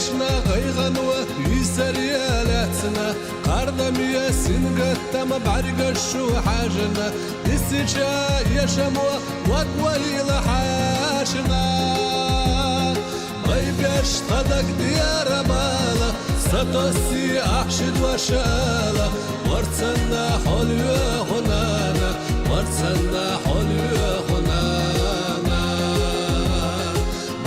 باشنا غيغنوا يسريالاتنا قردم ياسين قدام بعرقشو حاجنا السجا يشموا وقوي لحاجنا غيباش صدق ديار بالا ستوسي أحشد وشالا ورتسنا حلوة هنانا ورتسنا حلوة هنانا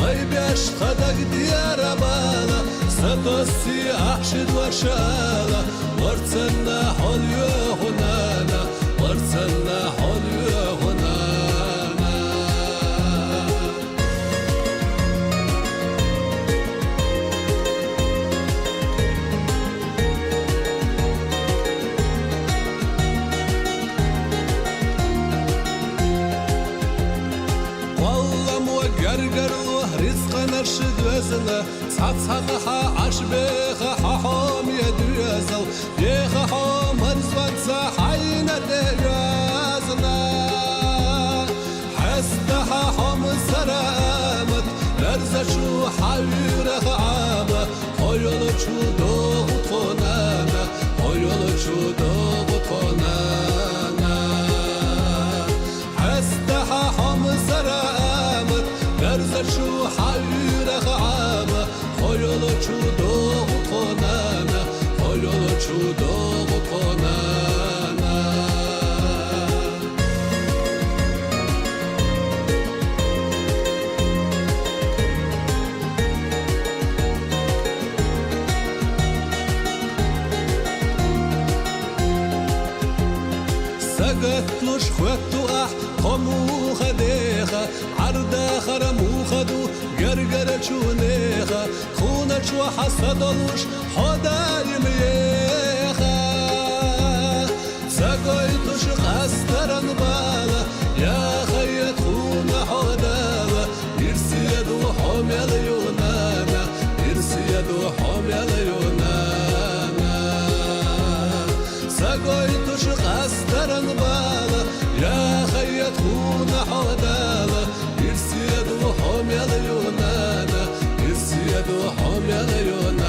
غيباش صدق ديار بالا ستوسي أحشد وشالا ورتسنا حلوة هنانا ورتسنا حلوة هنانا قرقروا رزق نرشد وزنا صحصحها عشبيخ ححوم يدوزل يخ حوم هرزوان حين ديازنا حستها حوم سرامت لرزشو حويرخ عامة خيولشو دوغ طونانا خيولشو دوغ طونانا حستها حوم سرامت لرزشو حويرخ عامة خيولشو دوغ طونانا خيولشو دوغ طونانا سقطلوش خواتو أح قمو خديخة عردا خرمو خدو قرقر شونيخة خونة شو حصدلوش حدايم يخة سقيتوش قسترن بالا يا خيط خونة حداوة يرسيدو حمل يونانا يرسيدو حمل يونانا سقيتوش قسترن بالا يا خيط خونة حداوة يرسيدو حمل يونانا يرسيدو حمل يونانا